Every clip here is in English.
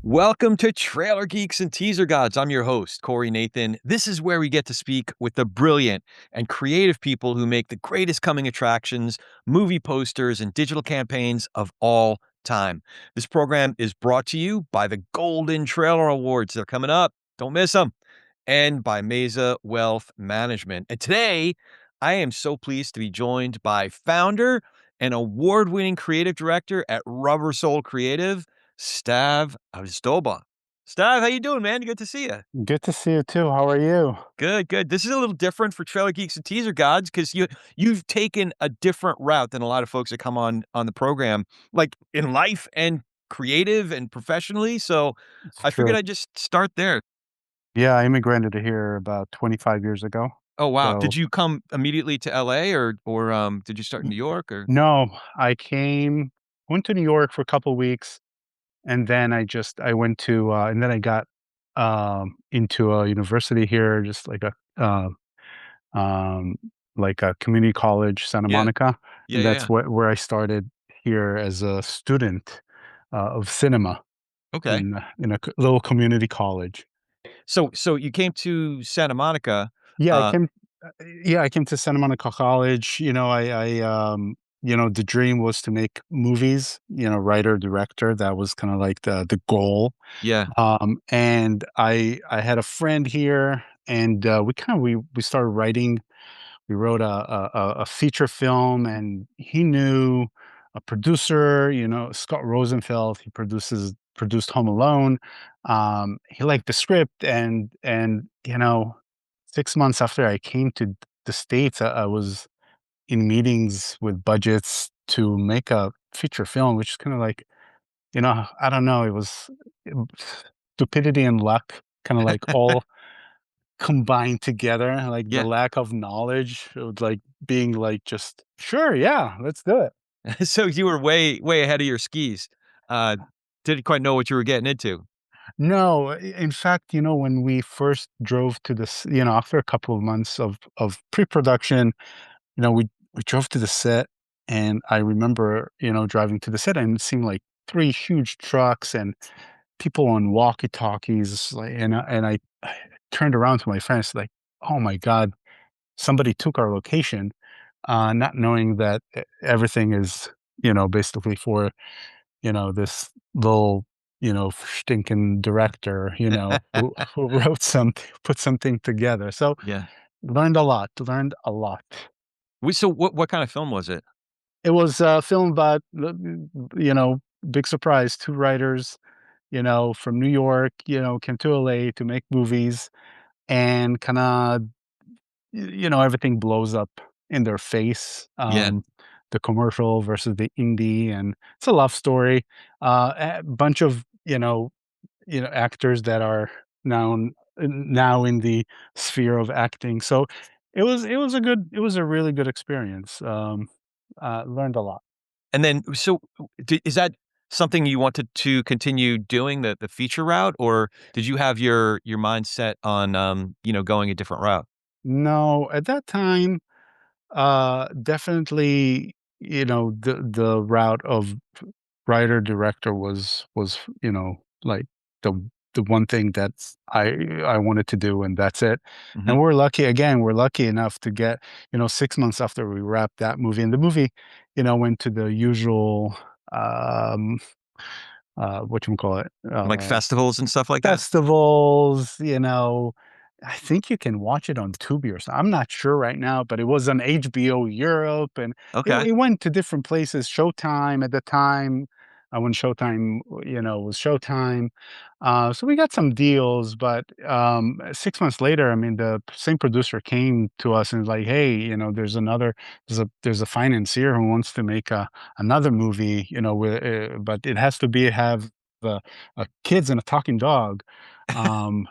Welcome to Trailer Geeks and Teaser Gods. I'm your host, Corey Nathan. This is where we get to speak with the brilliant and creative people who make the greatest coming attractions, movie posters, and digital campaigns of all time. This program is brought to you by the Golden Trailer Awards. They're coming up. Don't miss them. And by Mesa Wealth Management. And today, I am so pleased to be joined by founder and award-winning creative director at Rubber Soul Creative, Stav Ozdoba. Stav, how you doing, man? Good to see you. Good to see you too. How are you? Good, good. This is a little different for Trailer Geeks and Teaser Gods because you've taken a different route than a lot of folks that come on the program, like in life and creative and professionally. So It's I figured true. I'd just start there. Yeah, I immigrated here about 25 years ago. Oh, wow. Did So, you come immediately to LA or did you start in n- New York or no, went to New York for a couple weeks, and then I went to, and then I got into a university here, just um, like a community college, Santa Yeah. Monica, Yeah, and yeah, that's yeah. where I started here as a student of cinema Okay. in a little community college. So you came to Santa Monica. Yeah, Uh, I came to Santa Monica College. The dream was to make movies, writer, director. That was kind of like the goal. yeah. And I had a friend here, and we started writing. We wrote a feature film, and he knew a producer, Scott Rosenfeld. He produced Home Alone. He liked the script, and 6 months after I came to the States, I was in meetings with budgets to make a feature film, which is kind of like, I don't know, it was uh, stupidity and luck, kind of like all combined together, like the Yeah. lack of knowledge of like being like, just sure, yeah, let's do it. So you were way ahead of your skis. Uh, didn't quite know what you were getting into. No, in fact, when we first drove to this, after a couple of months of pre-production, we drove to the set, and I remember, driving to the set and seeing like three huge trucks and people on walkie-talkies, like, I turned around to my friends like, "Oh my god, somebody took our location," not knowing that everything is, basically for, this little, stinking director, who wrote something, put something together. So Yeah. learned a lot. So what kind of film was it? It was a film about, you know, big surprise, 2 writers, from New York, came to LA to make movies, and kinda, everything blows up in their face. Yeah. The commercial versus the indie, and it's a love story. A bunch of, actors that are now now in the sphere of acting. So it was a really good experience. Learned a lot. And then is that something you wanted to continue doing the feature route, or did you have your mind set on going a different route? No, at that time, definitely, the route of writer director was, like the the one thing that's I wanted to do, and that's it. Mhm. And we're lucky enough to get, 6 months after we wrapped that movie, and the movie, went to the usual, um, whatchamacallit, Like festivals and stuff like that? festivals, I think you can watch it on Tubi or so, I'm not sure right now, but it was on HBO Europe, and Okay. it went to different places. Showtime at the time, when Showtime, was Showtime. So we got some deals, but, 6 months later, I mean, the same producer came to us and was like, "Hey, there's a financier who wants to make another movie, but it has to have a kids and a talking dog." Um,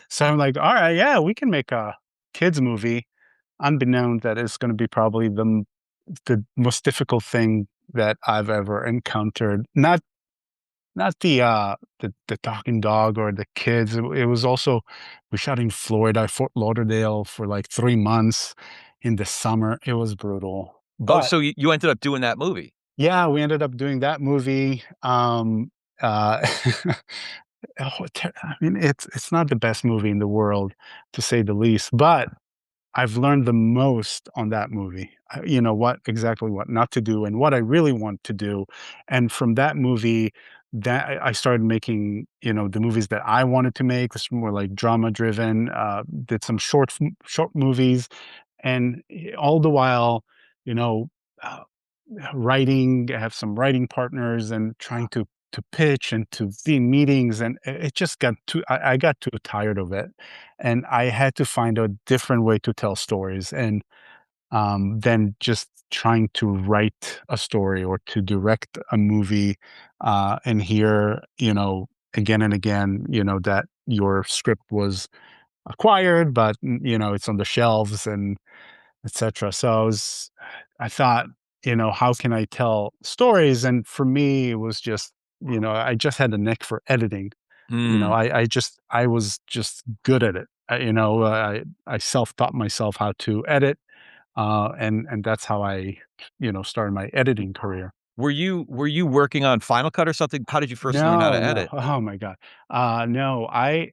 so I'm like, "All right, yeah, we can make a kids movie," unbeknown that it's gonna be probably the most difficult thing that I've ever encountered. Not the talking dog or the kids. It was also, we shot in Florida, Fort Lauderdale, for like 3 months in the summer. It was brutal. Oh, But so you ended up doing that movie? yeah, we ended up doing that movie. Uh, I mean, it's not the best movie in the world, to say the least, but I've learned the most on that movie. You know what exactly what not to do and what I really want to do. And from that movie, that I started making, the movies that I wanted to make. It's more like drama driven. Did some short movies, and all the while, you know, uh, writing. I have some writing partners and trying to pitch and to be in meetings, and it just got too. I got too tired of it, and I had to find a different way to tell stories, and than just trying to write a story or to direct a movie, and hear, again and again, that your script was acquired, but it's on the shelves and etc. So I thought, how can I tell stories? And for me, it was just, I just had a neck for editing. Hmm. I was just good at it. I self-taught myself how to edit, and that's how I, started my editing career. Were you working on Final Cut or something? How did you first learn how No, to no. edit? Oh my God. No, I,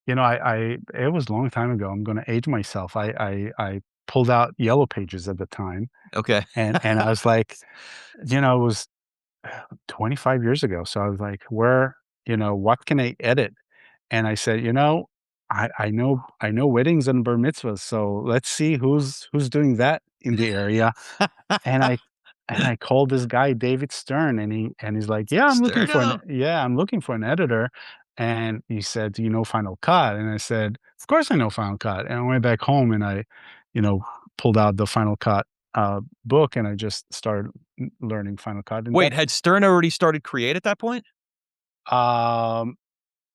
it was a long time ago. I'm going to age myself. I pulled out Yellow Pages at the time, Okay. and I was like, it was 25 years ago. So I was like, what can I edit? And I said, I know weddings and bar mitzvahs. So let's see who's doing that in the area. And I called this guy, David Stern, and he's like, "Yeah, Sterno. I'm looking for an editor." And he said, "Do you know Final Cut?" And I said, "Of course I know Final Cut." And I went back home and I, you know, pulled out the Final Cut book, and I just started learning Final Cut. And Wait, that's had Stern already started Create at that point? um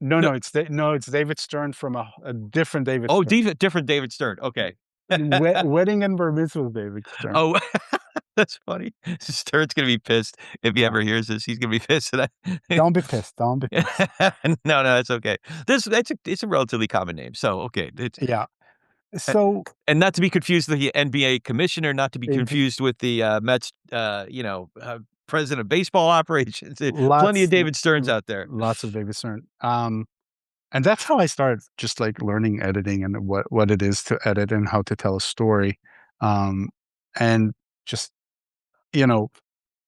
no, No. no, it's David Stern from a different David Oh, Stern. different David Stern. Okay. Wedding and Bar Mitzvah with David Stern. Oh, that's funny. Stern's gonna be pissed if he Yeah. ever hears this. He's gonna be pissed that I Don't be pissed. Don't be pissed. No, no, that's okay. It's a relatively common name, so, okay, it's Yeah. a So and not to be confused with the NBA commissioner, not to be ex- confused with the, Mets, president of baseball operations. Plenty of lots David Sterns out there. lots of David Stern. And that's how I started just like learning editing and what it is to edit and how to tell a story. Um, and just, you know,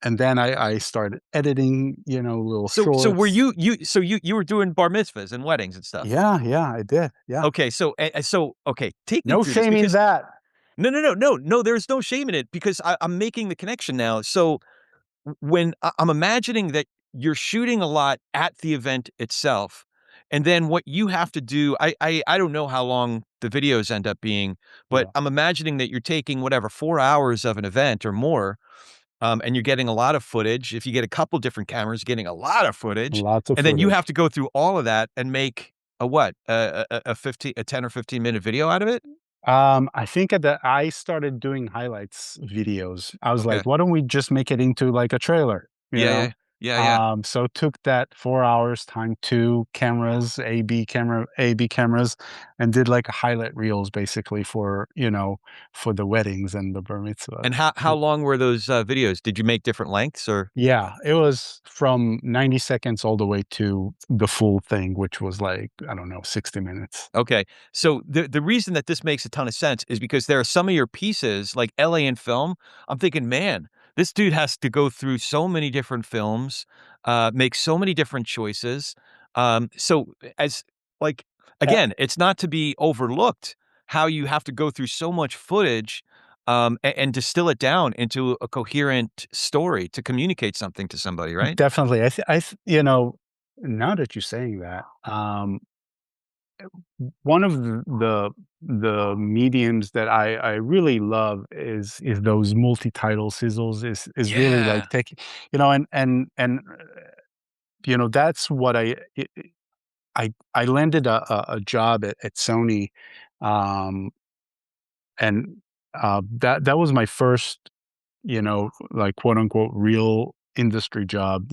and then I started editing, little So were shorts. you were doing bar mitzvahs and weddings and stuff? Yeah, yeah, I did. Yeah. Okay, so, okay, take me No through this shame in because that. no, no, no, no, no, there's no shame in it because I'm making the connection now. So when I'm imagining that you're shooting a lot at the event itself, and then what you have to do, I don't know how long the videos end up being, but Yeah. I'm imagining that you're taking whatever 4 hours of an event or more, and you're getting a lot of footage. If you get a couple different cameras, getting a lot of footage, Lots of and then you have footage. to go through all of that and make a what? A 10 or 15-minute video out of it? I think at the I started doing highlights videos. I was Okay. like, why don't we just make it into like a trailer, you Yeah, know? yeah. Yeah, yeah. So took that 4 hours, time two cameras, A B cameras, and did like a highlight reels basically for the weddings and the bar mitzvah. And how long were those, videos? Did you make different lengths or Yeah, it was from 90 seconds all the way to the full thing, which was like, I don't know, 60 minutes. okay. So the reason that this makes a ton of sense is because there are some of your pieces, like LA in film, I'm thinking, "Man, this dude has to go through so many different films, make so many different choices." So as like, Uh, again, it's not to be overlooked how you have to go through so much footage, and distill it down into a coherent story to communicate something to somebody, right? Definitely. Now that you're saying that, one of the mediums that I really love is those multi-title sizzles is really like Yeah. taking, that's what I landed a job at Sony, um, and that was my first, like quote unquote real industry job.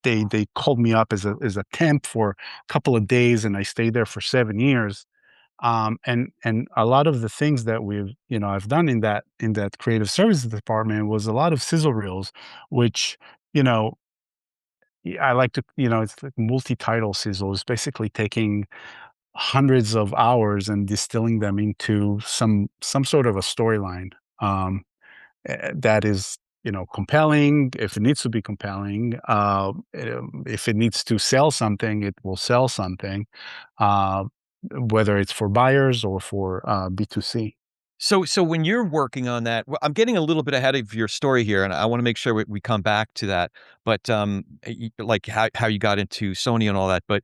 They called me up as a temp for a couple of days, and I stayed there for 7 years. And a lot of the things that I've done in that creative services department was a lot of sizzle reels, which, you know, I like to, it's like multi-title sizzle. It's basically taking hundreds of hours and distilling them into some sort of a storyline. Um, that is, compelling if it needs to be compelling. If it needs to sell something, it will sell something, uh, whether it's for buyers or for B2C. So when you're working on that, I'm getting a little bit ahead of your story here, and I wanna make sure we come back to that, but, like, how you got into Sony and all that, but,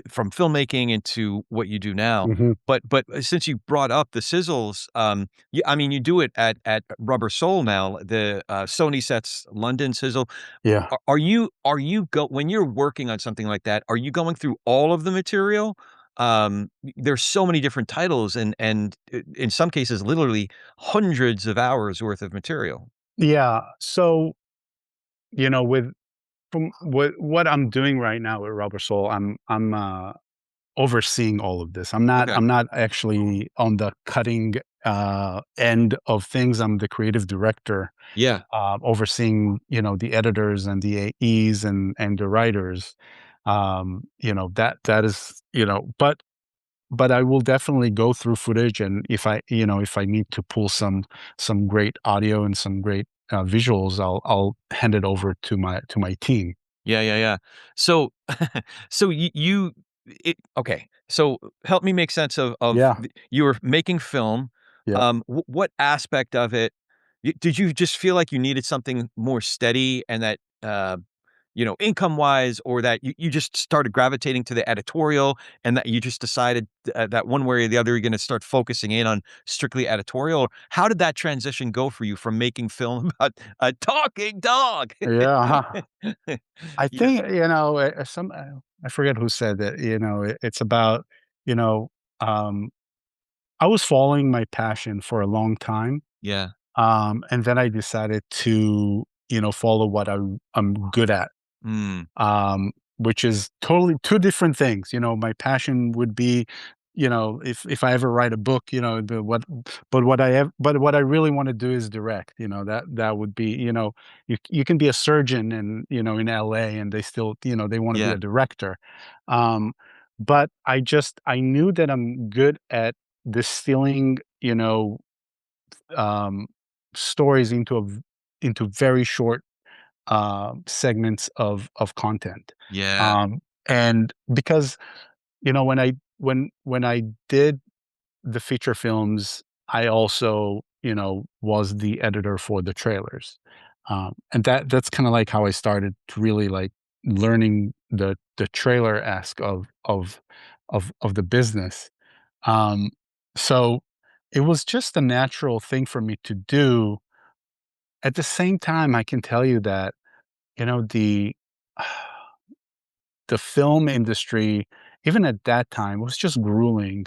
from filmmaking into what you do now. Hmm. But since you brought up the sizzles, I mean, you do it at Rubber Soul now, the, Sony Sets London sizzle. Yeah. Are you go when you're working on something like that, are you going through all of the material? There's so many different titles and in some cases, literally hundreds of hours worth of material. Yeah. So, with from what I'm doing right now with Rubber Soul, I'm overseeing all of this. Okay. I'm not actually on the cutting end of things. I'm the creative director, Yeah. overseeing, the editors and the AEs and the writers. That is, but I will definitely go through footage, and if I need to pull some great audio and some great visuals, I'll hand it over to my team. Yeah, yeah, yeah. So so you okay, so help me make sense of Yeah, the you were making film, yeah, what aspect of it did you just feel like you needed something more steady and that, income-wise, or that you just started gravitating to the editorial and that you just decided, that one way or the other, you're gonna start focusing in on strictly editorial? How did that transition go for you from making film about a talking dog? yeah. I Yeah, think, I forget who said that, it's about, you know, um, I was following my passion for a long time. yeah. And then I decided to, follow what I'm good at, Mm, which is totally two different things. My passion would be, if I ever write a book, but what I really want to do is direct. That would be, you can be a surgeon and in LA and they still, they want to be yeah, a director. Um, but I knew that I'm good at distilling, um, stories into very short segments of content. yeah, And because when I did the feature films, I also was the editor for the trailers, and that's kind of like how I started to really like learning the trailer ask of the business. Um, so it was just a natural thing for me to do. At the same time, I can tell you that, you know, the the film industry, even at that time, was just grueling.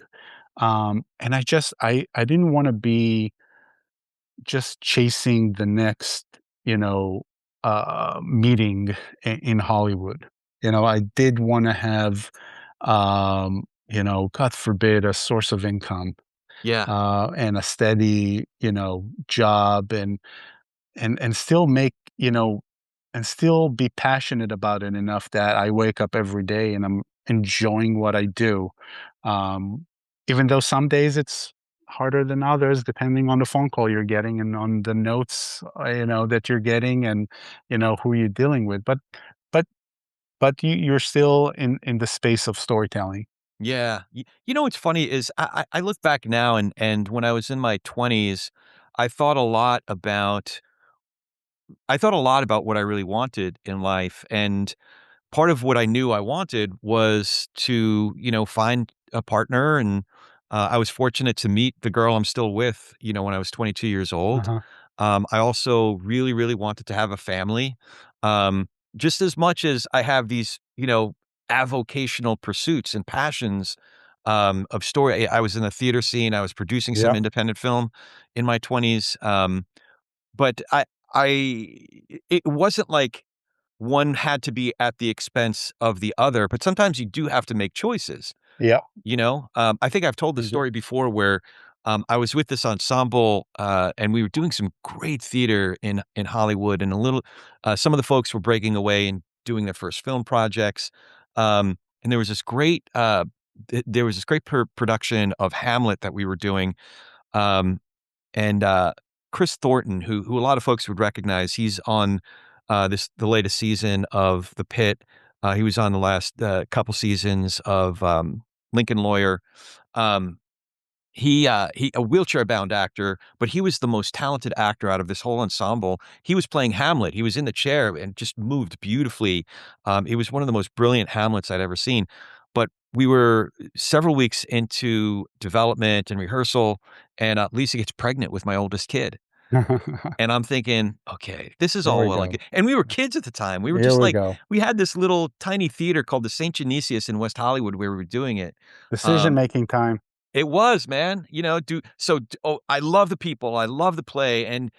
And I didn't want to be just chasing the next, meeting in Hollywood. I did want to have, God forbid, a source of income, yeah, and a steady, job, and still make, and still be passionate about it enough that I wake up every day and I'm enjoying what I do. Um, Even though some days it's harder than others, depending on the phone call you're getting and on the notes, that you're getting, and who you're dealing with. But you're still in the space of storytelling. yeah. What's funny is I look back now and when I was in my 20s, I thought a lot about I thought a lot about what I really wanted in life, and part of what I knew I wanted was to, find a partner, and, I was fortunate to meet the girl I'm still with, when I was 22 years old. Uh-huh. I also really, really wanted to have a family, um, just as much as I have these, avocational pursuits and passions, of story. I was in the theater scene, I was producing some Yeah. independent film in my 20s, but I it wasn't like one had to be at the expense of the other, but sometimes you do have to make choices. Yeah. I think I've told the Mhm. story before where I was with this ensemble and we were doing some great theater in Hollywood, and some of the folks were breaking away and doing their first film projects. And there was this great production of Hamlet that we were doing. Um, and Chris Thornton, who a lot of folks would recognize, he's on the latest season of The Pit. He was on the last couple seasons of Lincoln Lawyer. Um, he a wheelchair-bound actor, but he was the most talented actor out of this whole ensemble. He was playing Hamlet. He was in the chair and just moved beautifully. It was one of the most brilliant Hamlets I'd ever seen. But we were several weeks into development and rehearsal, and Lisa gets pregnant with my oldest kid. And I'm thinking, "Okay, this is Here all we well and go. good." And we were kids at the time. We were Here just we like go. we had this little tiny theater called the St. Genesius in West Hollywood where we were doing it. Decision Um, making time. it was, man. I love the people, I love the play, and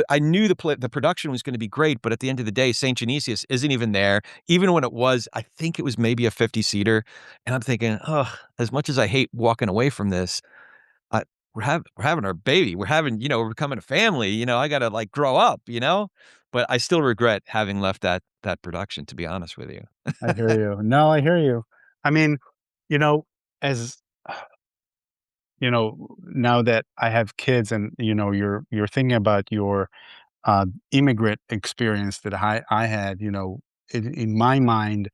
I knew the production was gonna be great, but at the end of the day, St. Genesius isn't even there. Even when it was, I think it was maybe a 50-seater, and I'm thinking, "Ugh, as much as I hate walking away from this, I we're having our baby. We're becoming a family, I gotta, like, grow up, you know?" But I still regret having left that production, to be honest with you. I hear you. No, I hear you. I mean, you know, as now that I have kids and you're thinking about your immigrant experience that I had, in my mind,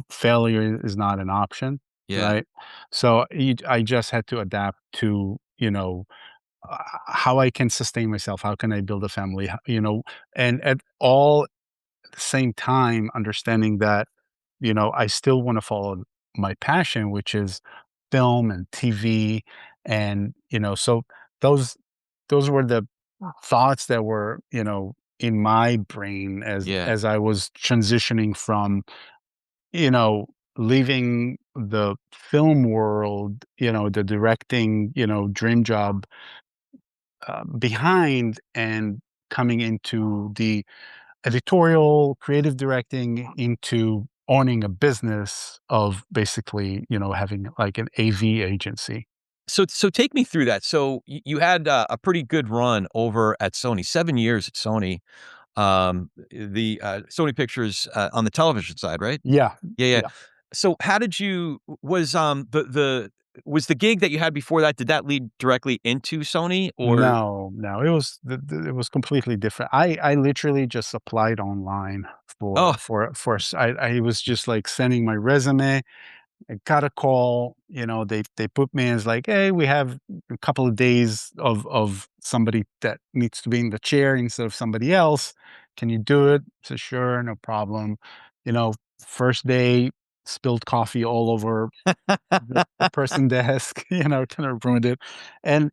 failure is not an option, Yeah, right? So I just had to adapt to, how I can sustain myself, how can I build a family, and at all the same time understanding that, I still want to follow my passion, which is film and TV. And, so those those were the thoughts that were, in my brain yeah. as I was transitioning from, you know, leaving the film world, the directing, dream job behind, and coming into the editorial, creative directing, into owning a business of basically, having like an AV agency. So take me through that. So you had a pretty good run over at Sony, 7 years at Sony. The Sony Pictures on the television side, right? Yeah. Yeah, yeah. Yeah. So how did you was the gig that you had before that, did that lead directly into Sony or No, no, it was it was completely different. I literally just applied online Oh, I was just like sending my resume. I got a call, they put me as like, "Hey, we have a couple of days of somebody that needs to be in the chair instead of somebody else. Can you do it?" I said, "Sure, no problem." You know, first day, spilled coffee all over the person desk, kind of ruined it. And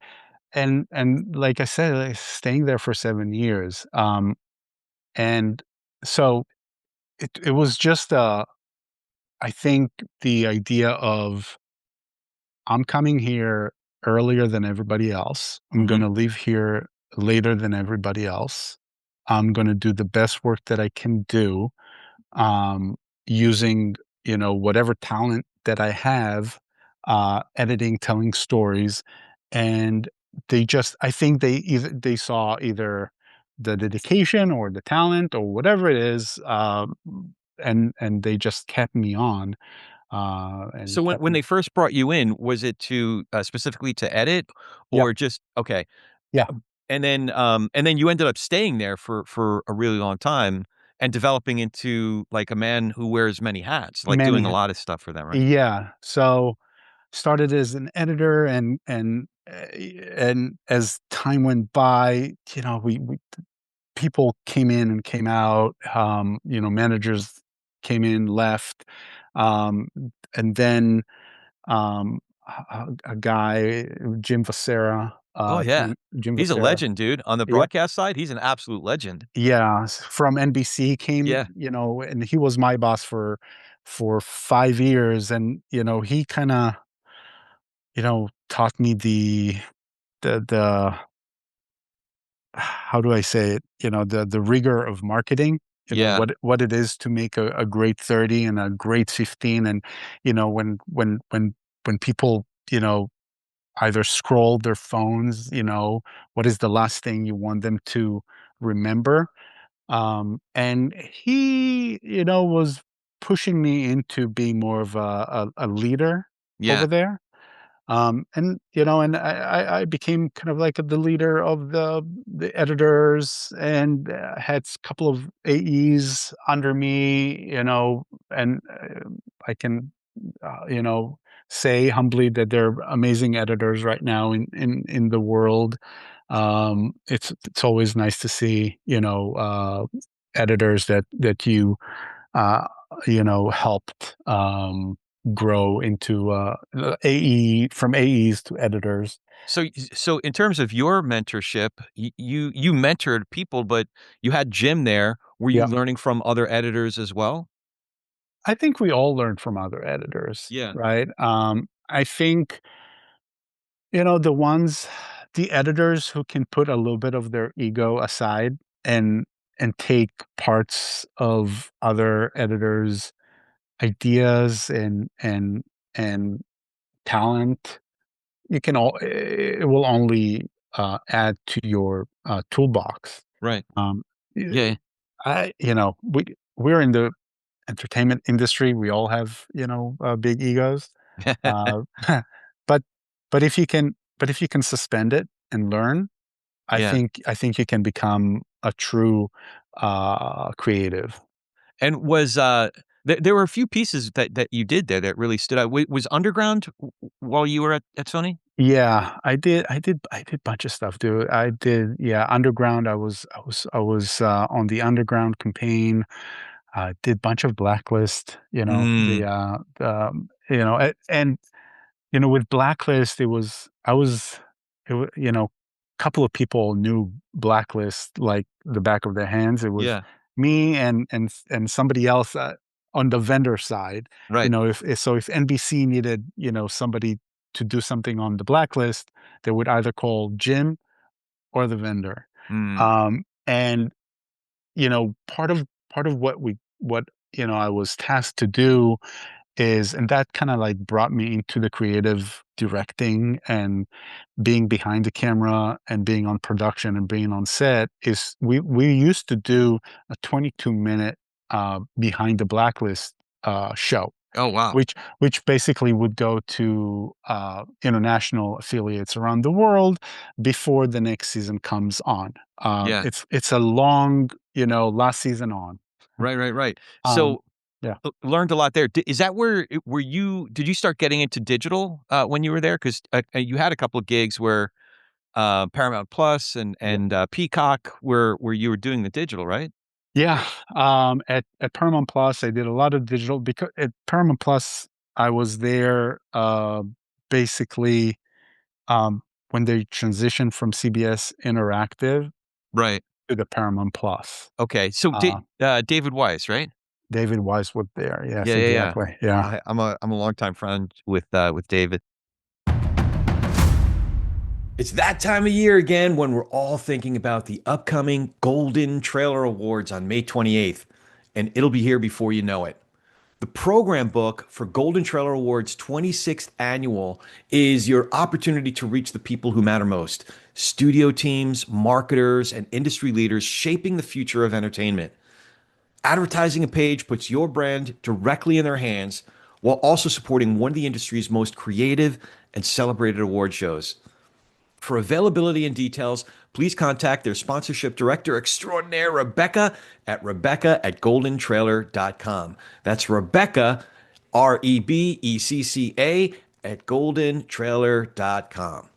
like I said, like, staying there for 7 years, and so it was just, I think the idea of I'm coming here earlier than everybody else. I'm mhm. gonna leave here later than everybody else. I'm gonna do the best work that I can do, um, using, whatever talent that I have, editing, telling stories, and I think they saw either the dedication or the talent or whatever it is, and they just kept me on, and So kept when me. they first brought you in, was it to specifically to edit Yeah, or just okay. yeah. And then you ended up staying there for a really long time and developing into like a man who wears many hats, like doing Many a lot of stuff for them, right? Yeah. So, started as an editor, and as time went by, we people came in and came out, managers came in, left, um, and then, a guy, Jim Vocera, Oh, yeah. Jim He's a Vocera. legend, dude. On the Yep. broadcast side, he's an absolute legend. Yeah, from NBC. He came, Yeah. and he was my boss for 5 years, and, he kinda, taught me the how do I say it? The rigor of marketing, Yeah. what it is to make a great 30 and a great 15, and, when when people, either scroll their phones, what is the last thing you want them to remember? And he, was pushing me into being more of a leader over Yeah. there. And I became kind of like the leader of the editors, and had a couple of AEs under me, and I can, say humbly that they're amazing editors right now in the world. It's always nice to see, editors that uh, helped grow into AE, from AEs to editors. So in terms of your mentorship, you mentored people, but you had Jim there. Were you Yeah, learning from other editors as well? I think we all learn from other editors, Yeah. right? I think, the the editors who can put a little bit of their ego aside and take parts of other editors' ideas and talent, you can all it will only add to your toolbox. Right. Um, y- Yeah. we're in the entertainment industry. We all have, big egos. Uh, but if you can suspend it and learn, Yeah. I think you can become a true creative. And was, there were a few pieces that you did there that really stood out. Was Underground while you were at Sony? Yeah, I did bunch of stuff, dude. I did, yeah, underground. I was on the underground campaign. Did bunch of blacklist, Mm, and with blacklist, couple of people knew blacklist like the back of their hands. It was yeah, me and somebody else on the vendor side. right. If NBC needed, somebody to do something on the blacklist, they would either call Jim or the vendor. Mm, And part of what I was tasked to do is, and that kind of like brought me into the creative directing and being behind the camera and being on production and being on set, is we used to do a 22-minute behind the blacklist show, oh, wow. which basically would go to international affiliates around the world before the next season comes on. Yeah, It's a long, last season on. right. Um, So, yeah. learned a lot there. Is that where were you did you start getting into digital, when you were there? 'Cause, you had a couple of gigs where, Paramount Plus and Peacock where you were doing the digital, right? Yeah, at Paramount Plus, I did a lot of digital, because at Paramount Plus, I was there, basically, um, when they transitioned from CBS Interactive Right. to the Paramount Plus. Okay. So Uh, David Weiss, right? David Wise was there. Yes, Yeah. exactly. Yeah. I'm a longtime friend with David. It's that time of year again when we're all thinking about the upcoming Golden Trailer Awards on May 28th, and it'll be here before you know it. The program book for Golden Trailer Awards 26th annual is your opportunity to reach the people who matter most: studio teams, marketers, and industry leaders shaping the future of entertainment. Advertising a page puts your brand directly in their hands while also supporting one of the industry's most creative and celebrated award shows. For availability and details, please contact their sponsorship director extraordinaire, Rebecca at goldentrailer.com. That's Rebecca, Rebecca, at goldentrailer.com.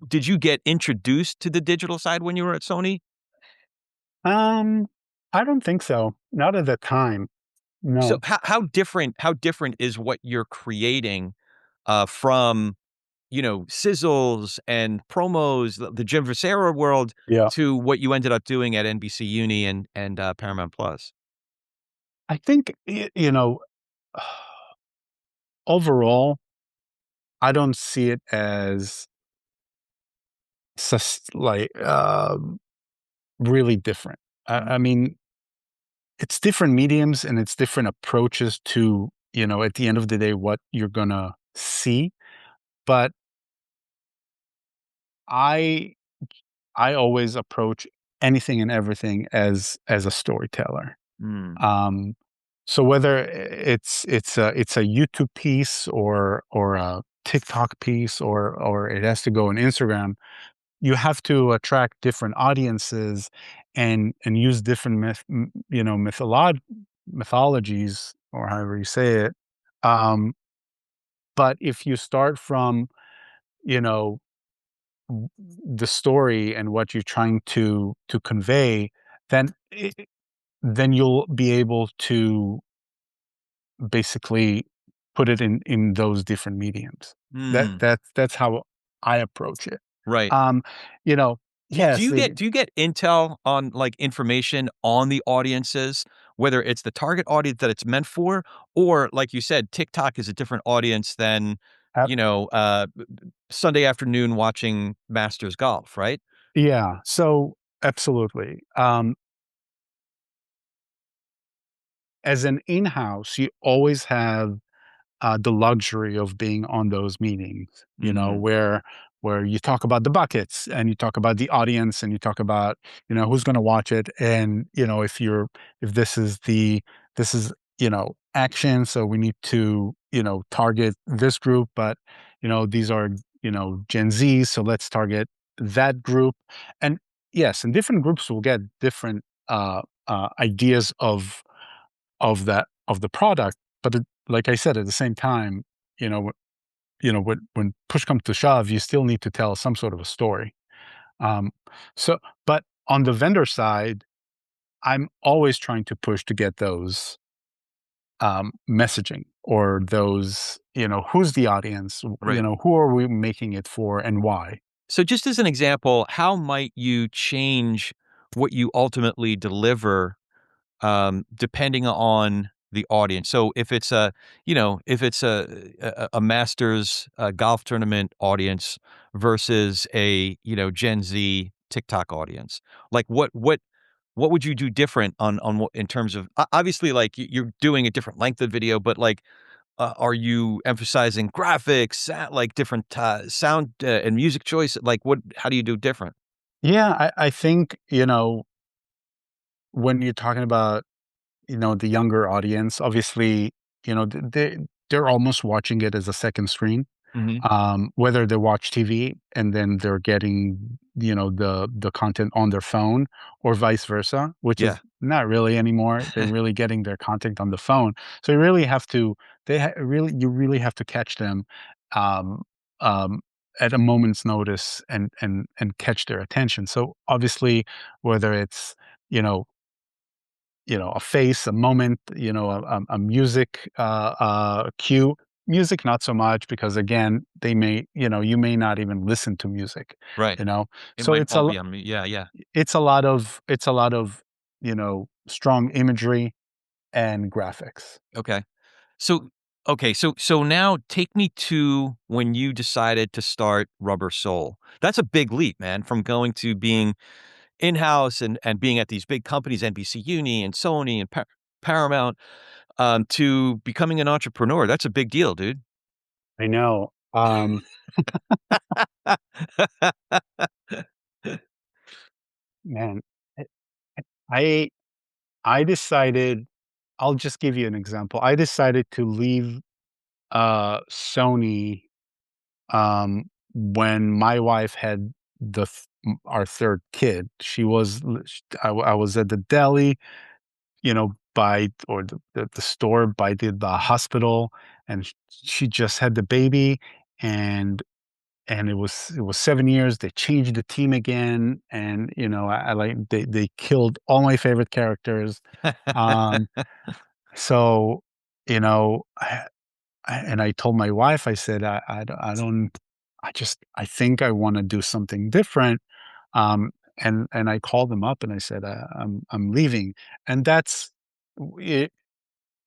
Did you get introduced to the digital side when you were at Sony? Um, I don't think so. Not at the time. So No. how different is what you're creating from sizzles and promos, the Jim Visera world, Yeah. to what you ended up doing at NBC Uni and Paramount Plus? I think, overall, I don't see it as like, really different. I Mhm. mean, it's different mediums and it's different approaches to, at the end of the day, what you're gonna see. But I I always approach anything and everything as a storyteller. Mm, Um, so whether it's a YouTube piece or a TikTok piece or it has to go on Instagram, you have to attract different audiences and use different mythologies or however you say it. Um, but if you start from you know the story and what you're trying to convey, then then you'll be able to basically put it in those different mediums. mm, That's how I approach it. right. Um, you know, Do yes, you get intel on, like, information on the audiences, whether it's the target audience that it's meant for, or like you said, TikTok is a different audience than, ab Sunday afternoon watching Masters golf, right? yeah, so absolutely. As an in-house, you always have the luxury of being on those meetings, Mhm. where you talk about the buckets and you talk about the audience and you talk about who's going to watch it, and if this is action, so we need to target this group, but these are Gen Z, so let's target that group. And yes, and different groups will get different ideas of the product. But like I said, at the same time, you know, when push comes to shove, you still need to tell some sort of a story. Um, so, but on the vendor side, I'm always trying to push to get those messaging or those, who's the audience, Right. who are we making it for and why. So just as an example, how might you change what you ultimately deliver, depending on the audience? So if it's if it's a Masters, golf tournament audience versus a, Gen Z TikTok audience, like what would you do different on what in terms of obviously, like, you're doing a different length of video, but, like, are you emphasizing graphics, like, different, sound, and music choice? Like, what how do you do different? Yeah, I think when you're talking about the younger audience, obviously, they're almost watching it as a second screen. Mhm. Whether they watch TV and then they're getting, the content on their phone or vice versa, which Yeah. is not really anymore. They're really getting their content on the phone. So you really have to, you really have to catch them, um, um, at a moment's notice and catch their attention. So obviously, whether it's, you know, a face, a moment, a music cue. Music, not so much because again, you may not even listen to music, Right. you know. It So might all be on me. Yeah, yeah. it's a lot of strong imagery and graphics. Okay. So okay, so now take me to when you decided to start Rubber Soul. That's a big leap, man, from going to being in-house and being at these big companies, NBC Uni and Sony and Paramount, to becoming an entrepreneur. That's a big deal, dude. I know. Man, I I decided. I'll just give you an example. I decided to leave Sony when my wife had our third kid. I was at the deli, by or the store by the hospital, and she just had the baby, and it was 7 years. They changed the team again, and I like they killed all my favorite characters. Um, so you know. And I told my wife, I said, I don't, I think I want to do something different. And I called them up and I said, I'm leaving. And that's it.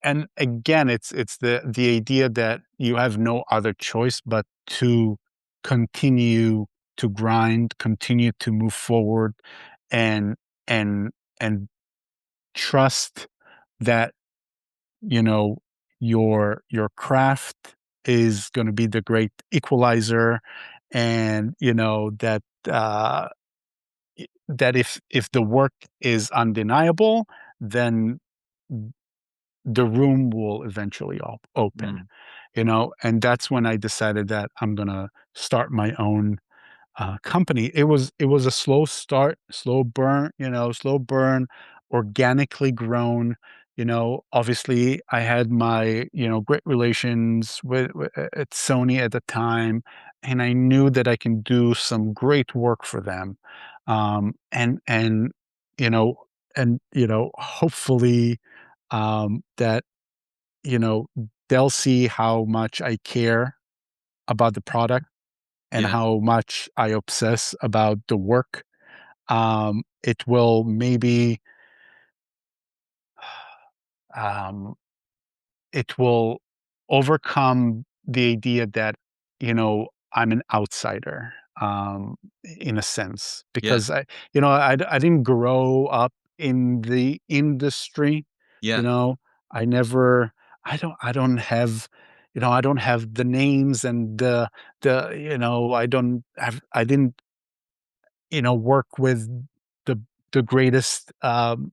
And again, it's the idea that you have no other choice but to continue to grind, continue to move forward, and and and trust. that, you know, your craft is going to be the great equalizer, and that that if the work is undeniable, then the room will eventually open, Mm. and that's when I decided that I'm going to start my own company. It was a slow start, slow burn, slow burn, organically grown. Obviously, I had my great relations at Sony at the time, and I knew that I can do some great work for them, and you know, hopefully, that you know they'll see how much I care about the product and Yeah. how much I obsess about the work. It will maybe um, it will overcome the idea that I'm an outsider, in a sense, Yeah. because I didn't grow up in the industry. you Yeah. know I never I don't have I don't have the names and I didn't work with the greatest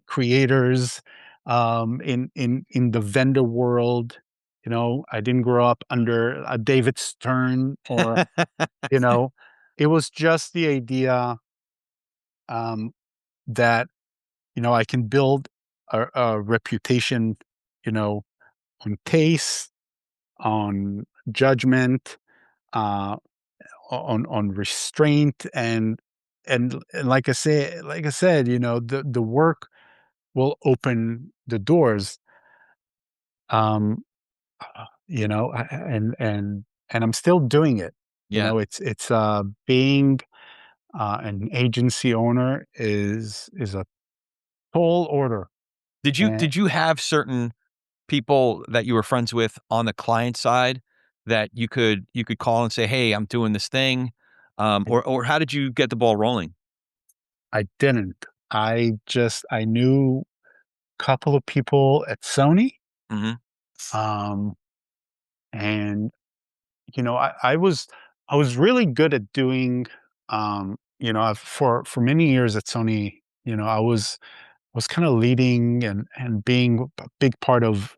creators in the vendor world. I didn't grow up under a David Stern, or you know, it was just the idea um, that I can build a reputation, you know, on taste, on judgment, uh, on restraint, and like I said, the work will open the doors. Um, and I'm still doing it. Yeah. It's being an agency owner is a tall order. And Did you have certain people that you were friends with on the client side that you could call and say, "Hey, I'm doing this thing," I, or how did you get the ball rolling? I didn't. I knew a couple of people at Sony, Mhm. um, and I was really good at doing, for many years at Sony. I was kind of leading and being a big part of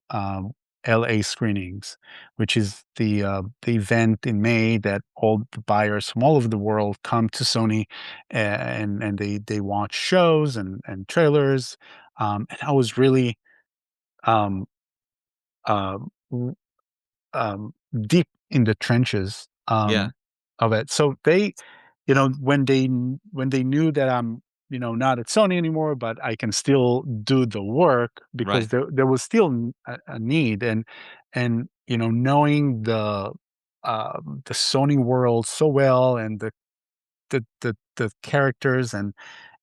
LA screenings, which is the event in May that all the buyers from all over the world come to Sony, and they watch shows and trailers. And I was really um, uh, um, deep in the trenches Yeah. of it. So when they knew that I'm not at Sony anymore, but I can still do the work because Right. there was still a need, and knowing the Sony world so well, and the characters and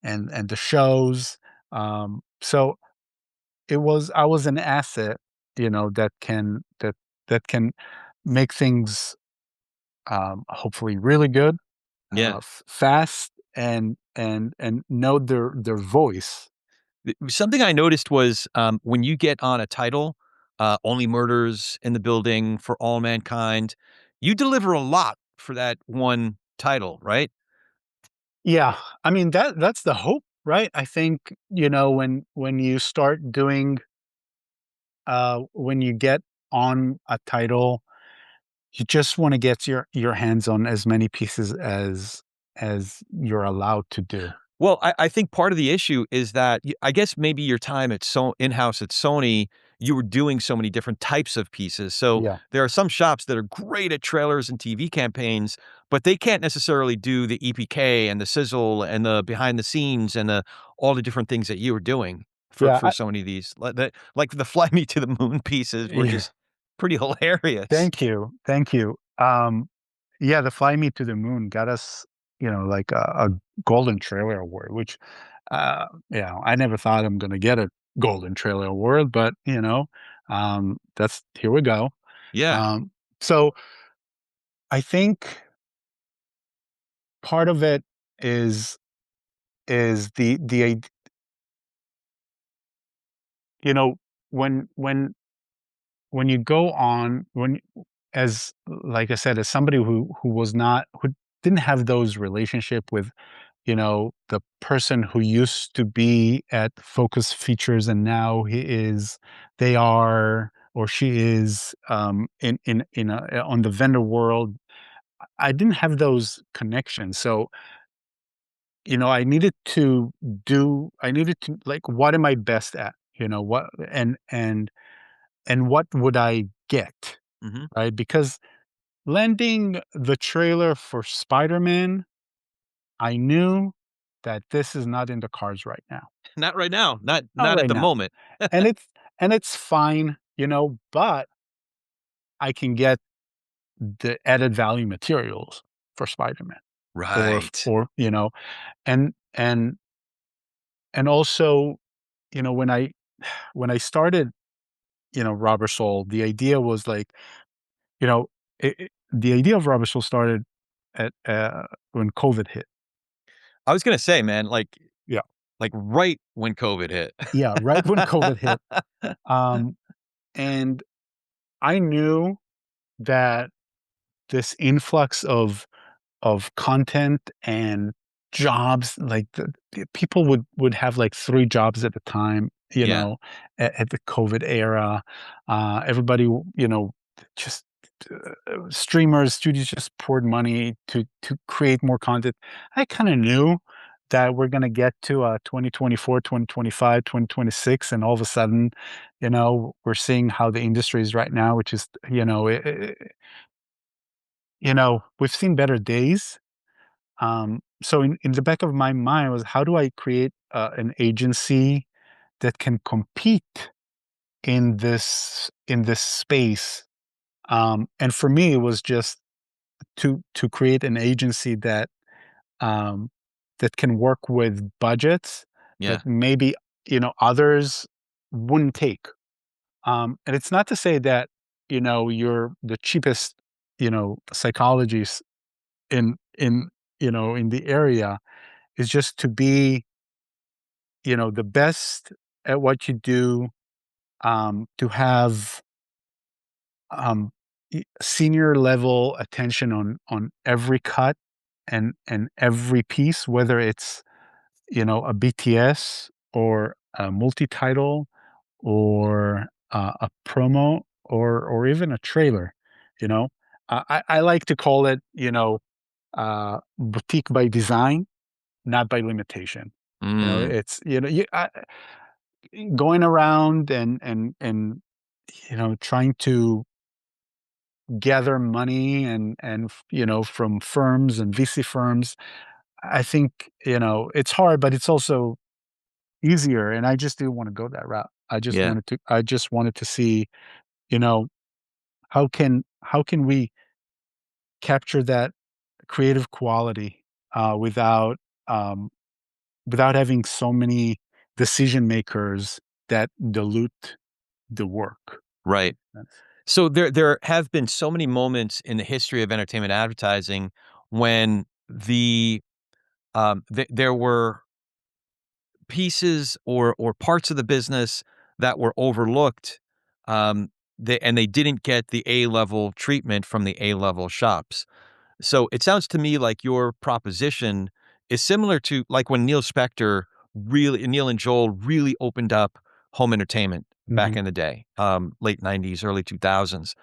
the shows. So I was an asset, that can make things hopefully really good, Yeah. fast, and know their voice. Something I noticed was, when you get on a title, Only Murders in the Building, For All Mankind, you deliver a lot for that one title, right? Yeah, I mean that's the hope, right? I think when you start doing when you get on a title, you just want to get your hands on as many pieces as you're allowed to do. Well, I think part of the issue is that I guess maybe your time at in-house at Sony, you were doing so many different types of pieces. So Yeah, there are some shops that are great at trailers and TV campaigns, but they can't necessarily do the EPK and the sizzle and the behind the scenes and all the different things that you were doing for yeah. Sony. These like the Fly Me to the Moon pieces were Yeah. just pretty hilarious. Thank you, thank you. Yeah, the Fly Me to the Moon got us, like a Golden Trailer Award, which, I never thought I'm gonna get a Golden Trailer Award, but that's here we go. Yeah, So I think part of it is the when when you go on when as like I said, as somebody who was not who didn't have those relationship with, the person who used to be at Focus Features and now they are or she is on the vendor world. I didn't have those connections. So, I needed to like what am I best at? What and what would I get? Mhm. Right? Because landing the trailer for Spider-Man, I knew that this is not in the cards right now. Not right now, not Not not at right the now. moment. And it's fine, but I can get the added value materials for Spider-Man Right. and and also, when I started, Rubber Soul, the idea was like, the idea of Rubber Soul started at when COVID hit. I was gonna say, man, Yeah. right when COVID hit. Yeah, right when COVID hit. Um, and I knew that this influx of content and jobs, like the people would have like 3 jobs at a time, Yeah, at the COVID era. Everybody, just streamers, studios just poured money to create more content. I kind of knew that we're going to get to 2024, 2025, 2026, and all of a sudden, we're seeing how the industry is right now, which is, we've seen better days. So in the back of my mind was how do I create an agency that can compete in this space? And for me, it was just to create an agency um, that can work with budgets yeah, that maybe others wouldn't take. And it's not to say that you're the cheapest psychologist in the area. Is just to be the best at what you do, to have senior level attention on every cut and every piece, whether it's a BTS or a multi-title or a promo or even a trailer. You know, I like to call it boutique by design, not by limitation. mm, It's going around and trying to gather money and from firms and VC firms. I think it's hard, but it's also easier. And I just didn't want to go that route. yeah, I just wanted to see you know how can we capture that creative quality without um, without having so many decision makers that dilute the work. right. That's So there have been so many moments in the history of entertainment advertising when there were pieces or parts of the business that were overlooked, they didn't get the A-level treatment from the A-level shops. So it sounds to me like your proposition is similar to like when Neil and Joel really opened up home entertainment back mhm, in the day, late 90s, early 2000s.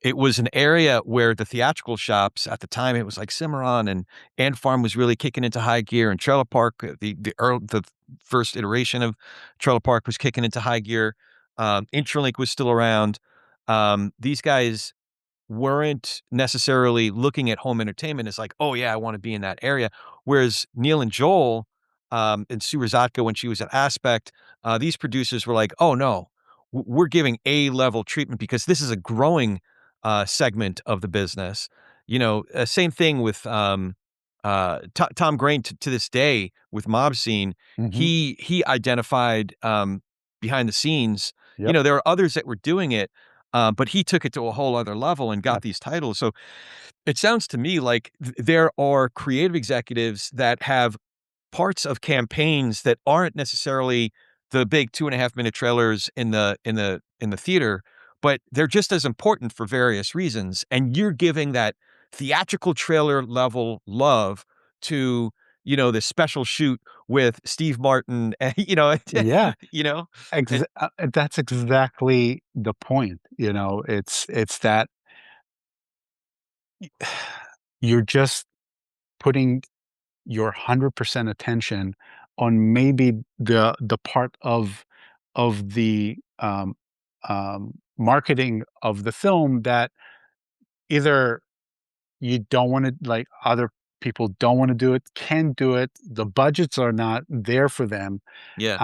It was an area where the theatrical shops at the time, it was like Cimarron and Farm was really kicking into high gear, and Trailer Park, the first iteration of Trailer Park was kicking into high gear. Intralink was still around. These guys weren't necessarily looking at home entertainment as like, "Oh, yeah, I wanna be in that area." Whereas Neil and Joel, and Sue Rosatka when she was at Aspect, these producers were like, "Oh, no. We're giving A-level treatment because this is a growing, segment of the business." Same thing with, Tom Grain to this day with Mob Scene. mhm, He identified, behind the scenes, yep, there are others that were doing it, but he took it to a whole other level and got ab these titles. So it sounds to me like there are creative executives that have parts of campaigns that aren't necessarily the big 2.5 minute trailers in the theater, but they're just as important for various reasons. And you're giving that theatrical trailer level love to, the special shoot with Steve Martin, and, Yeah, you know, and that's exactly the point, it's that you're just putting your 100% attention on maybe the part of the, marketing of the film that either you don't wanna like, other people don't wanna do it, can't do it, the budgets are not there for them, yeah.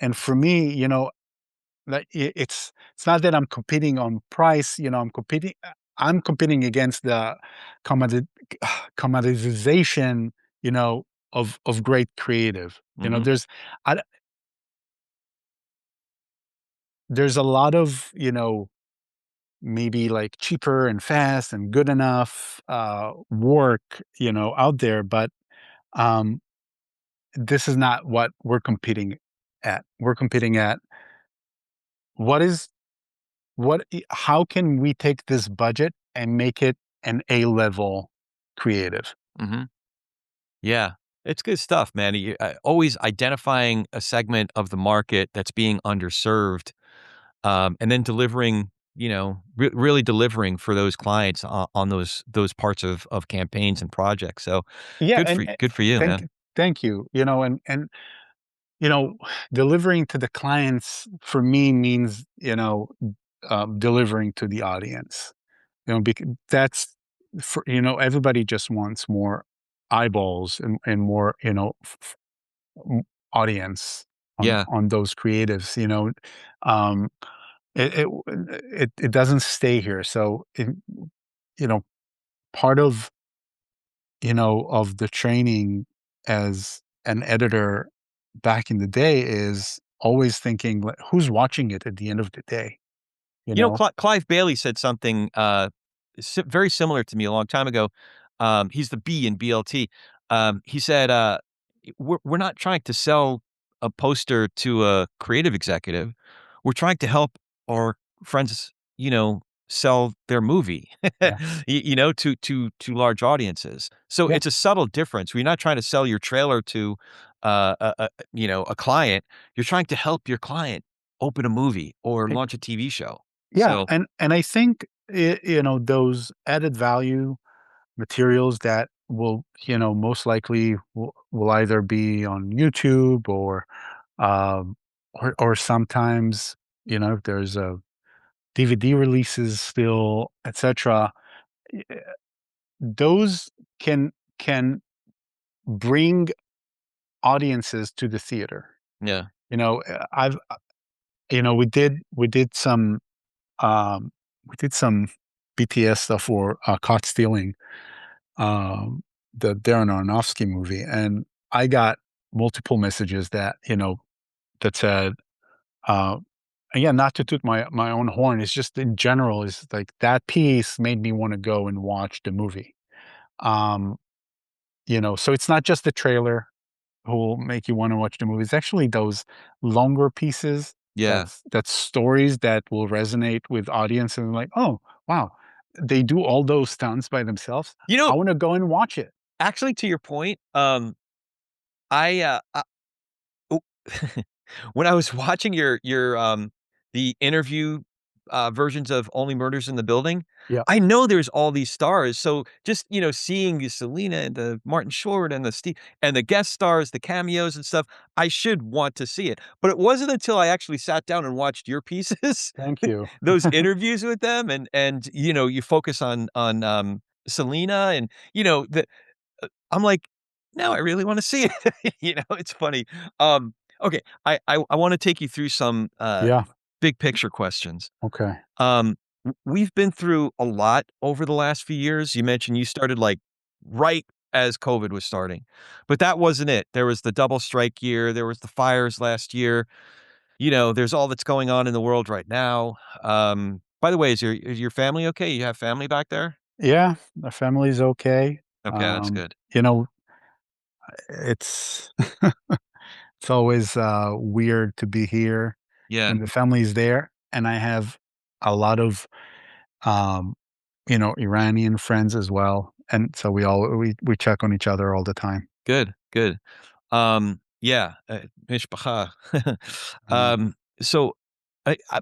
and for me, like, it's not that I'm competing on price, I'm competing against the commodi commoditization, you know, of great creative. Mhm. I there's a lot of, maybe, like, cheaper and fast and good enough, work, out there, but, um, this is not what we're competing at. We're competing at what is how can we take this budget and make it an A-level creative? Mhm. Yeah. It's good stuff, man. Always identifying a segment of the market that's being underserved, and then delivering, really delivering for those clients on those parts of campaigns and projects. So Yeah, good for you, thank man. thank you, and, you know, delivering to the clients for me means, delivering to the audience, because that's everybody just wants more eyeballs and more, m audience Yeah. on those creatives, um, it doesn't stay here, so, you know, part of the training as an editor back in the day is always thinking, like, "Who's watching it at the end of the day?" You know? Clive Bailey said something, very similar to me a long time ago. He's the B in BLT. He said, we're not trying to sell a poster to a creative executive. We're trying to help our friends, sell their movie, Yes. to large audiences. So Yeah, it's a subtle difference. We're not trying to sell your trailer to, a client. You're trying to help your client open a movie or I launch a TV show. yeah, So, and I think, those added value materials that will, most likely will either be on YouTube um, or sometimes, if there's a DVD releases still, etcetera, those can bring audiences to the theater. yeah. I've we did some um, BTS stuff for Caught Stealing, um, the Darren Aronofsky movie, and I got multiple messages that said, uh, again, not to toot my own horn, it's just in general, is like that piece made me want to go and watch the movie. Um, so it's not just the trailer who will make you wanna watch the movie. It's actually those longer pieces, Yeah. that's stories that will resonate with audience and like, "Oh, wow, they do all those stunts by themselves. You I know, wanna go and watch it." actually, to your point, I oh, when I was watching the interview, versions of Only Murders in the Building, Yeah, I know there's all these stars, so just, seeing the Selena and the Martin Short and the Steve and the guest stars, the cameos and stuff, I should want to see it, but it wasn't until I actually sat down and watched your pieces, thank you. those interviews with them, and, you focus on Selena and, the I'm like, "Now I really wanna see it." It's funny. Okay, I wanna take you through some, Yeah, big picture questions. okay. We've been through a lot over the last few years. You mentioned you started, like, right as COVID was starting, but that wasn't it. There was the double strike year, there was the fires last year, there's all that's going on in the world right now. By the way, is your family okay? You have family back there? Yeah, the family's okay. Okay, that's good. It's it's It's always, weird to be here Yeah, when the family is there, and I have a lot of, um, Iranian friends as well, and so we check on each other all the time. good, good. Yeah, mishpacha. Mm. Um, so,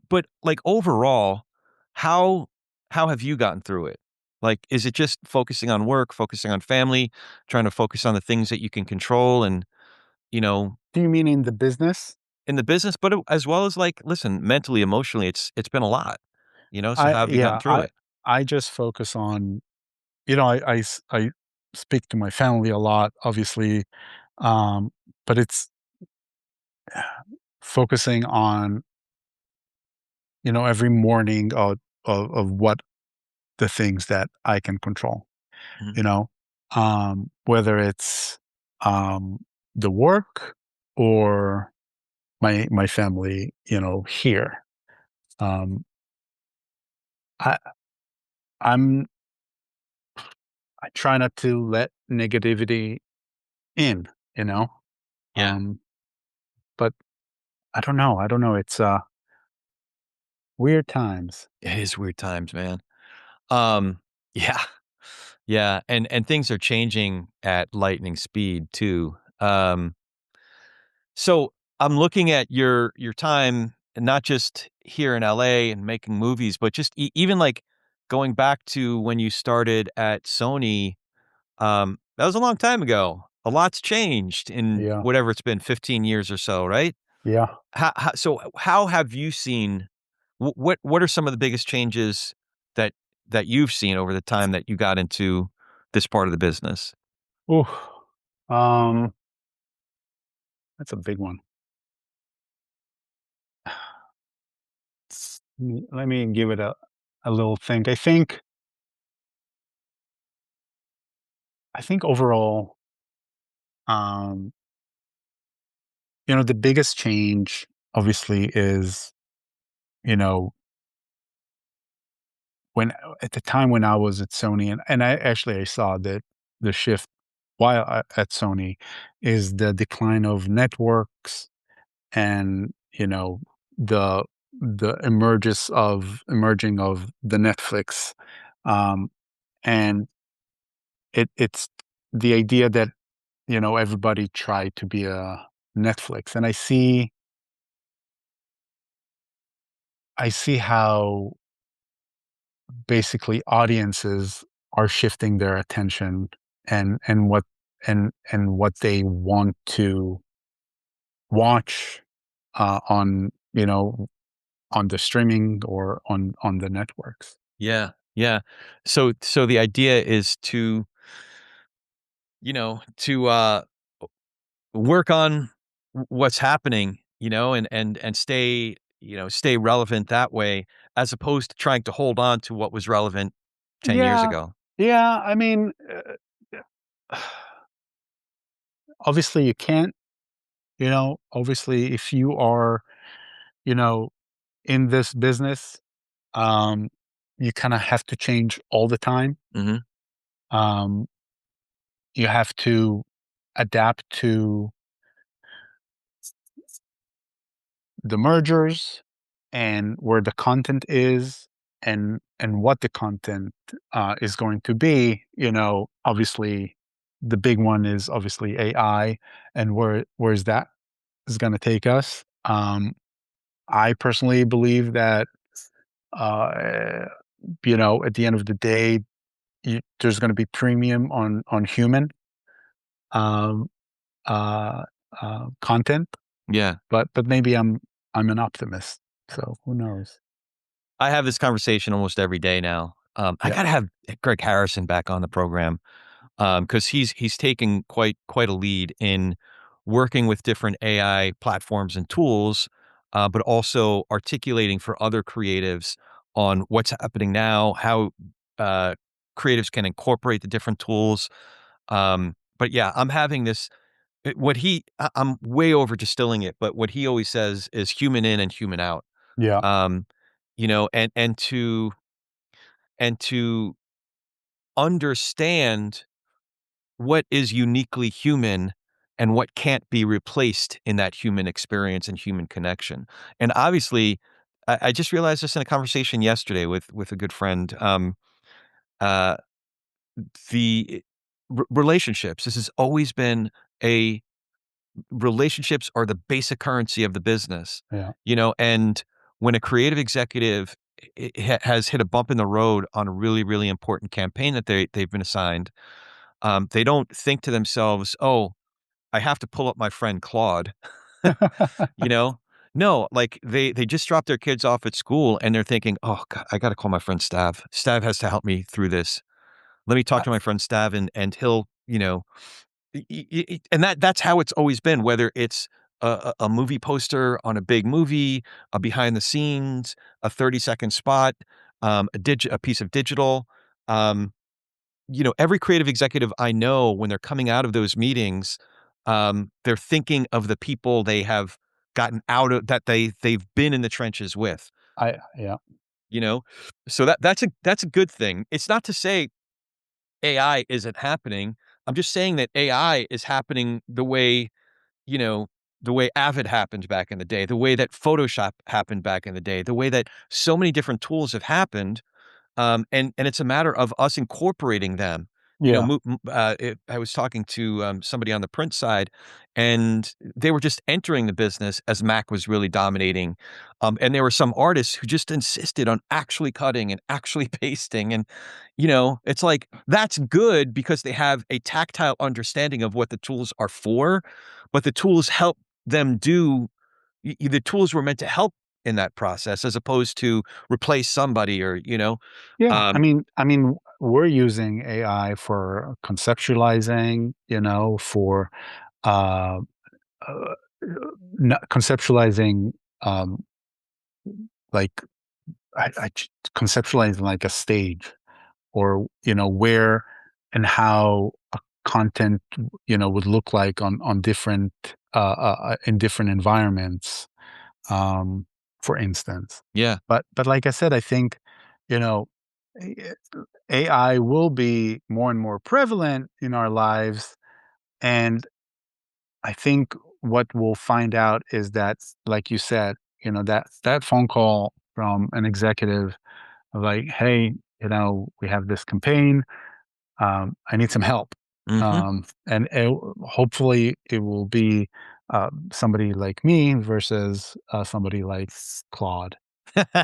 but, like, overall, how how have you gotten through it? Like, is it just focusing on work, focusing on family, trying to focus on the things that you can control and, you know, Do you mean in the business? in the business, but, as well as, like, listen, mentally, emotionally, it's been a lot, so how have you gotten Yeah, through it? I just focus on I speak to my family a lot, obviously, um, but it's focusing on, every morning of what the things that I can control, Mhm. you know? Whether it's, um, the work or my family, here. Um, I I'm I try not to let negativity in, you know? Yeah. Um, but I don't know, it's, weird times. It is weird times, man. Um, yeah. Yeah, and things are changing at lightning speed too. So I'm looking at your time, and not just here in LA and making movies, but just even like going back to when you started at Sony. That was a long time ago. A lot's changed in Yeah, whatever it's been, 15 years or so, right? yeah. How have you seen? What are some of the biggest changes that you've seen over the time that you got into this part of the business? Ooh, um, that's a big one. Let me give it a little think. I think overall, um, the biggest change obviously is, you know, when at the time when I was at Sony, and I saw that the shift while at Sony is the decline of networks and, the emerging of the Netflix, um, and it's the idea that, everybody tried to be a Netflix, and I see how basically audiences are shifting their attention and what they want to watch, on, on the streaming or on the networks. Yeah, yeah. So the idea is to, to work on what's happening, and stay, stay relevant that way, as opposed to trying to hold on to what was relevant 10 years Yeah, ago. yeah, I mean, obviously you can't, obviously if you are, you know, in this business, um, you kinda have to change all the time. Mhm. Um, you have to adapt to the mergers and where the content is and what the content, is going to be. Obviously the big one is obviously AI and where's that is going to take us. I personally believe that, uh, at the end of the day, there's going to be premium on human, um, uh, content, Yeah. but maybe I'm an optimist, so who knows? I have this conversation almost every day now. I Yeah, gotta have Greg Harrison back on the program, because he's taking quite a lead in working with different AI platforms and tools, but also articulating for other creatives on what's happening now, how uh, creatives can incorporate the different tools. But yeah, I'm having this. I'm way over distilling it, but what he always says is human in and human out. yeah, Um, and to understand what is uniquely human and what can't be replaced in that human experience and human connection. And obviously, I just realized this in a conversation yesterday with a good friend. Uh, the relationships. This has always been a relationships are the basic currency of the business, Yeah. and when a creative executive has hit a bump in the road on a really, really important campaign that they've been assigned, they don't think to themselves, "Oh, I have to pull up my friend Claude." You know? No, like, they just dropped their kids off at school, and they're thinking, "Oh, god, I gotta call my friend Stav. Stav has to help me through this. Let me talk I to my friend Stav, and he'll, and that's how it's always been, whether it's a movie poster on a big movie, a behind the scenes, a 30-second spot, a piece of digital. Um, every creative executive I know, when they're coming out of those meetings, they're thinking of the people they have gotten out of that they've been in the trenches with, yeah. you know? So that's a good thing. It's not to say AI isn't happening. I'm just saying that AI is happening you know, the way Avid happened back in the day, the way that Photoshop happened back in the day, the way that so many different tools have happened, and it's a matter of us incorporating them. Yeah. I was talking to somebody on the print side, and they were just entering the business as Mac was really dominating. And there were some artists who just insisted on actually cutting and actually pasting. And, it's like that's good because they have a tactile understanding of what the tools are for, but the tools help them do the tools were meant to help in that process as opposed to replace somebody or. Yeah, Um we're using AI for conceptualizing, for uh, uh, conceptualizing, um, like conceptualizing like a stage, or where and how a content would look like on different in different environments, um, for instance. yeah. But like I said, I think, you know, a- AI will be more and more prevalent in our lives, and I think what we'll find out is that, like you said, that phone call from an executive, like, "Hey, we have this campaign. I need some help." Mhm. And hopefully it will be somebody like me versus somebody like Claude.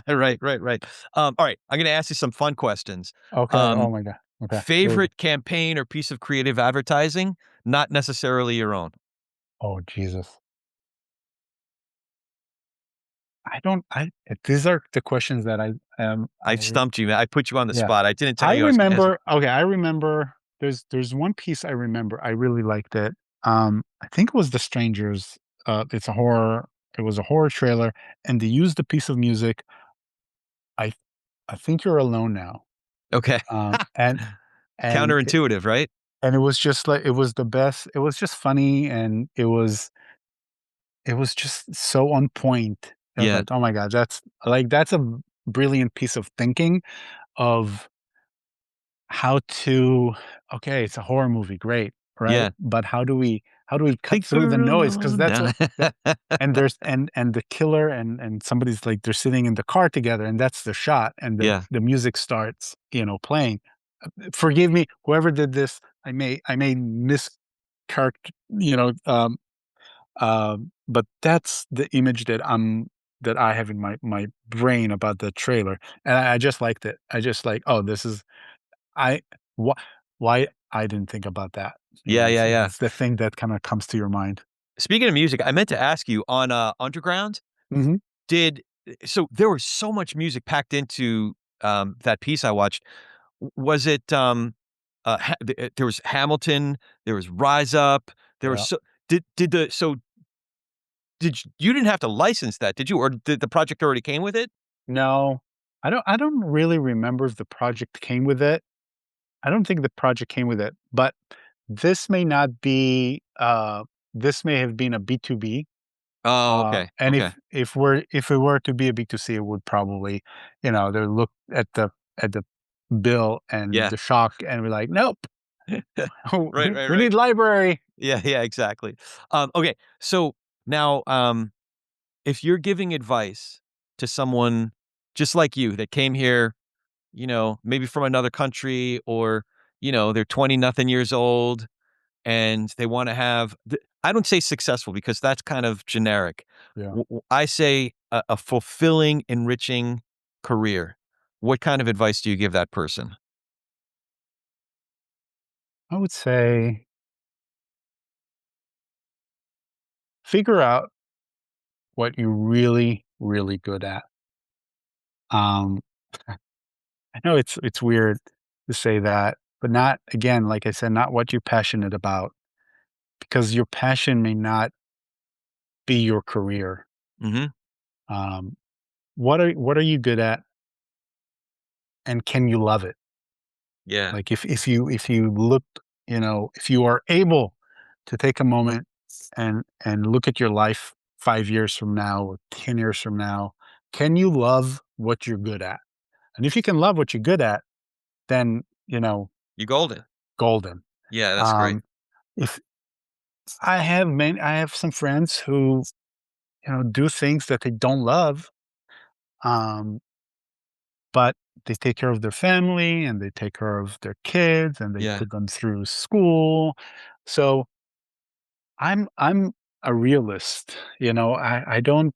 Right, right, right. Alright, I'm gonna ask you some fun questions. Okay. Oh Um, my God. Okay. Here we go. Favorite campaign or piece of creative advertising? Not necessarily your own. Oh, Jesus. I don't, I, these are the questions that I stumped you, man. I put you on the yeah. spot. I didn't tell I you I was gonna ask you. remember, okay. I remember there's one piece I remember. I really liked it. I think it was The Strangers. It's a horror. It was a horror trailer, and they used a piece of music. I, I think you're alone now. Okay. Um, and, and Counterintuitive, right? and it was just like, it was the best. It was just funny, and it was just so on point. I was Yeah, like, "Oh my god, that's a brilliant piece of thinking of how to, okay, it's a horror movie, great, right? yeah. But how do we cut Think through the you're noise? Because alone that's now. what that and there's and the killer and somebody's like, they're sitting in the car together, and that's the shot, and the Yeah, the music starts, playing. Forgive me, whoever did this, I may mischaracter, but that's the image that I have in my brain about the trailer, and I just liked it. I just like, "Oh, this is I wh why I didn't think about that." yeah, yeah, yeah. It's the thing that kinda comes to your mind. Speaking of music, I meant to ask you on, Underground, Mhm. did so there was so much music packed into, that piece I watched. Was it, there was Hamilton, there was Rise Up, there was Yeah. so did the so you didn't have to license that, did you? Or did the project already came with it? No, I don't really remember if the project came with it. I don't think the project came with it, but this may not be, this may have been a B2B. Oh, okay, And okay. if it were to be a B2C, it would probably, they look at the bill and Yeah. the shock and be like, "Nope, Right, right, we right. need library." Yeah, yeah, exactly. Okay, so now, if you're giving advice to someone just like you that came here, maybe from another country or, they're 20 nothing years old and they wanna have I don't say successful because that's kind of generic. Yeah. I say a fulfilling, enriching career. What kind of advice do you give that person? I would say figure out what you're really, really good at. Um, I know it's weird to say that, but not again, like I said, not what you're passionate about, because your passion may not be your career. Mhm. Um, what are you good at, and can you love it? Yeah. Like if you look, if you are able to take a moment and look at your life 5 years from now or 10 years from now, can you love what you're good at? And if you can love what you're good at, then You golden. golden. Yeah, that's great. Um, if I have some friends who do things that they don't love, um, but they take care of their family and they take care of their kids and they Yeah. put them through school. So I'm a realist. I don't.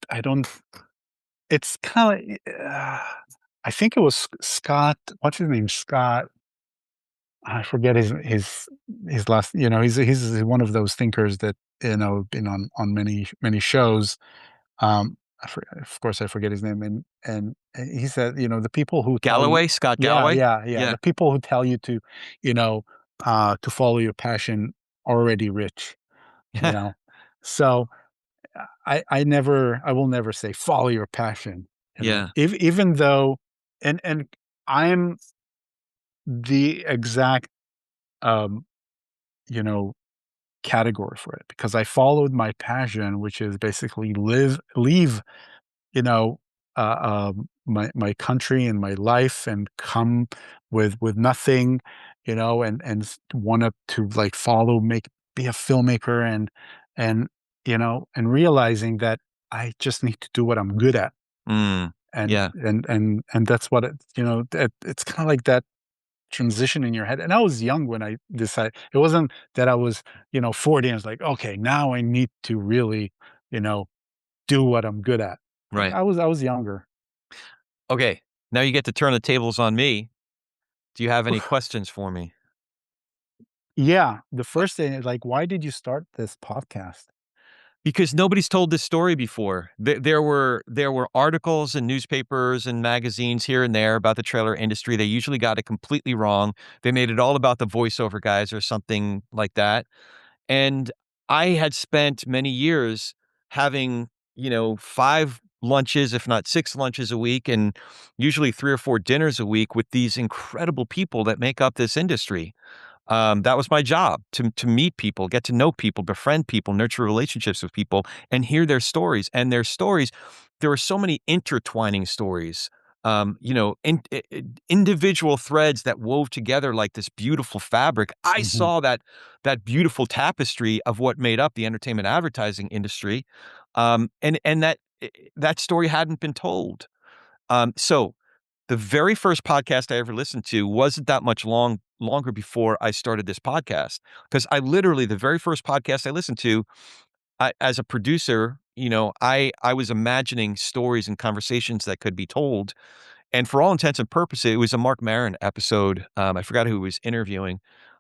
It's kind of. I think it was Scott. What's his name? Scott. I forget his last. He's one of those thinkers that been on many shows. Of course, I forget his name, and he said, the people who tell you, Galloway? Scott yeah, Galloway? yeah, yeah, Yeah. the people who tell you to, you know, to follow your passion, already rich, you know. So I will never say follow your passion, Yeah. if even though, and I'm the exact, um, you know, category for it because I followed my passion, which is basically leave you know, my country and my life and come with nothing, and wanted to like be a filmmaker and and realizing that I just need to do what I'm good at. Mm. And Yeah. that's what it's kind of like that transition in your head. And I was young when I decided. It wasn't that I was 40 and I was like, okay, now I need to really, you know, do what I'm good at. Like Right. I was younger. Okay. Now you get to turn the tables on me. Do you have any questions for me? Yeah, the first thing is like, why did you start this podcast? Because nobody's told this story before. There were articles in newspapers and magazines here and there about the trailer industry. They usually got it completely wrong. They made it all about the voiceover guys or something like that. And I had spent many years having, 5 lunches, if not 6 lunches a week, and usually 3 or 4 dinners a week with these incredible people that make up this industry. That was my job to meet people, get to know people, befriend people, nurture relationships with people, and hear their stories. And their stories, there are so many intertwining stories. Individual threads that wove together like this beautiful fabric. I Mhm, saw that beautiful tapestry of what made up the entertainment advertising industry, and that story hadn't been told. So the very first podcast I ever listened to wasn't that much longer before I started this podcast, because I literally the very first podcast I listened to, as a producer, I was imagining stories and conversations that could be told, and for all intents and purposes, it was a Mark Maron episode. I forgot who he was interviewing,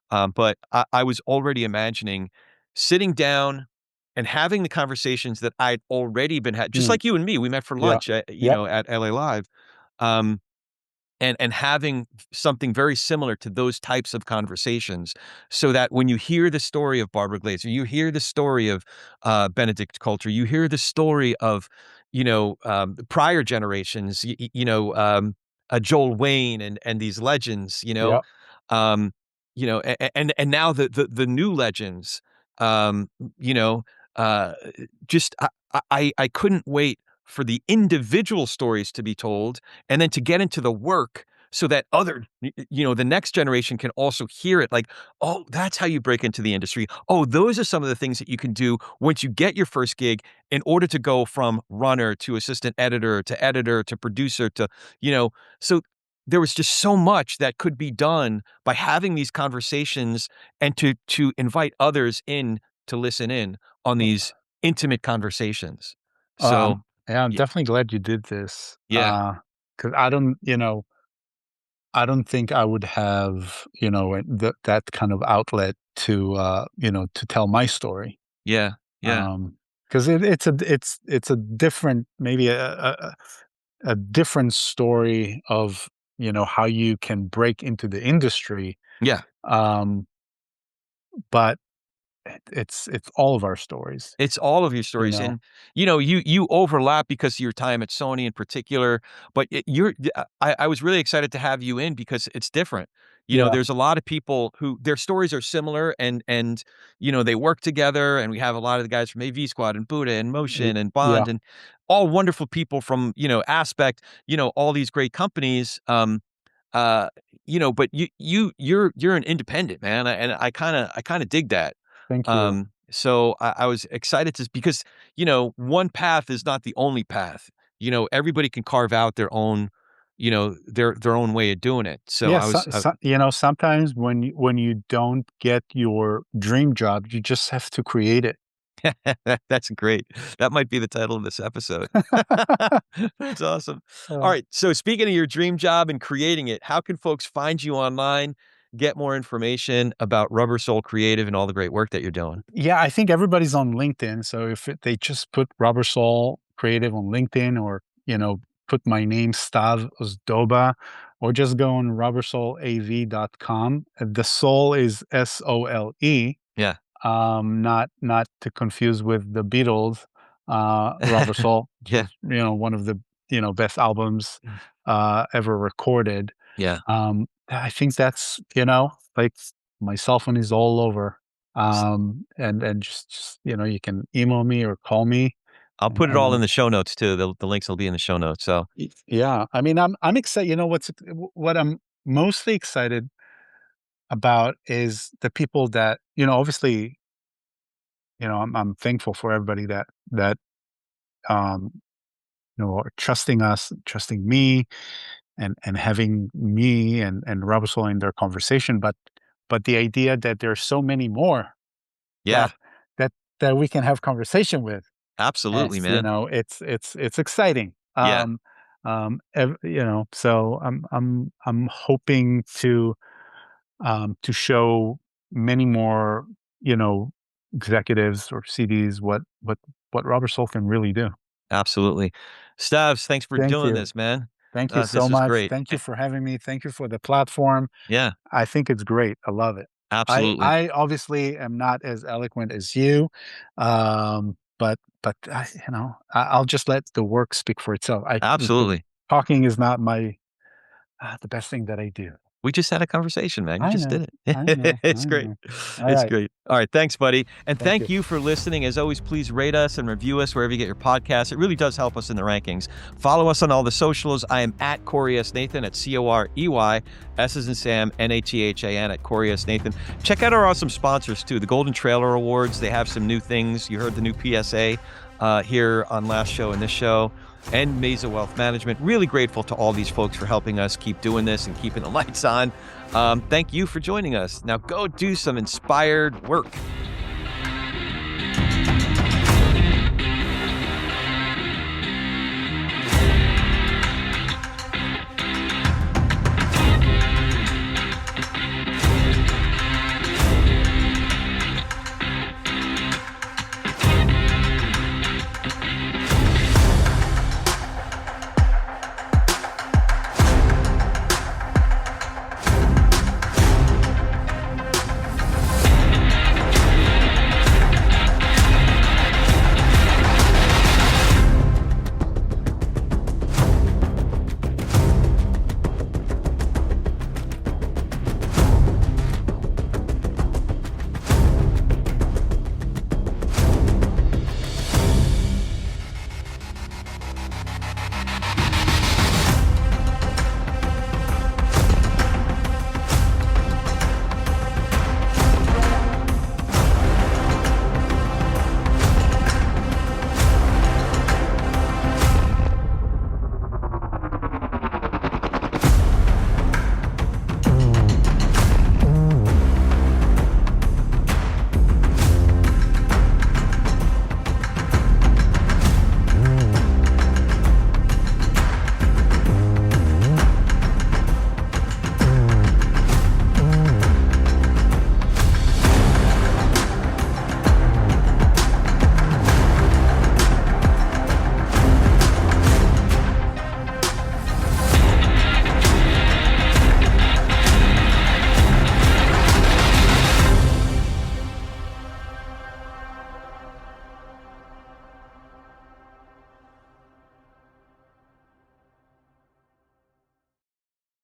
but I was already imagining sitting down and having the conversations that I'd already been had, just mm, like you and me. We met for yeah, lunch, at, yep, at LA Live. Um, and having something very similar to those types of conversations, so that when you hear the story of Barbara Glazer, you hear the story of Benedict Coulter, you hear the story of prior generations, Joel Wayne and these legends, yep, um, and now the new legends, um, you know, uh, just I couldn't wait for the individual stories to be told and then to get into the work so that the next generation can also hear it like, oh, that's how you break into the industry. Oh, those are some of the things that you can do once you get your first gig in order to go from runner to assistant editor to producer to, you know, so there was just so much that could be done by having these conversations and to invite others in to listen in on these intimate conversations. So, yeah, I'm y definitely glad you did this. yeah, Because I don't think I would have, that kind of outlet to, to tell my story. yeah, yeah, Because it's a different, maybe a different story of, how you can break into the industry. yeah. Um, but it's all of our stories, It's all of your you stories, know? and, you overlap because of your time at Sony in particular, but I was really excited to have you in because it's different. Yeah, There's a lot of people who their stories are similar and, they work together, and we have a lot of the guys from AV Squad and Buddha and Motion and yeah, Bond and all wonderful people from, Aspect, all these great companies, uh, but you're an independent, man, and I kinda dig that. thank you. So I was excited to because, one path is not the only path. Everybody can carve out their own, their own way of doing it. So Yeah, I was, sometimes when you don't get your dream job, you just have to create it. that's great. That might be the title of this episode. That's awesome. All Uh, right. So speaking of your dream job and creating it, how can folks find you online, get more information about Rubber Soul Creative and all the great work that you're doing? yeah, I think everybody's on LinkedIn, so if they just put Rubber Soul Creative on LinkedIn, or, put my name, Stav Ozdoba, or just go on rubbersolav.com. The soul is SOLE. Yeah. Not to confuse with the Beatles, Rubber Soul, which Yeah. is, one of the, best albums, ever recorded. Yeah. I think that's, like, my cell phone is all over. And just, you can email me or call me. I'll put it all in Um, the show notes too. The links will be in the show notes. So yeah, I mean, I'm excited. What I'm mostly excited about is the people that, obviously, I'm thankful for everybody that um, are trusting us, trusting me, and having me and Robertson in their conversation. But the idea that there's so many more yeah, that that that we can have conversation with, absolutely, as man. it's exciting. Yeah, So I'm hoping to show many more, you know, executives or CDs what Robert Soul can really do. absolutely. Stavs, thanks for Thank doing you. this, man. Thank you so This is much. great. Thank you for having me. Thank you for the platform. Yeah, I think it's great. I love it. I absolutely, I obviously am not as eloquent as you, but I'll just let the work speak for itself. absolutely. Talking is not the best thing that I do. We just had a conversation, man. You I just know. did I it. know. I It's great. know. All It's right. great. All right, thanks, buddy. And Thank thank you. you for listening. As always, please rate us and review us wherever you get your podcasts. It really does help us in the rankings. Follow us on all the socials. I am at Corey S. Nathan at Corey, S as in Sam, Nathan at Corey S. Nathan. Check out our awesome sponsors too. The Golden Trailer Awards. They have some new things. You heard the new PSA here on last show and this show. And Mesa Wealth Management. Really grateful to all these folks for helping us keep doing this and keeping the lights on. Thank you for joining us. Now go do some inspired work.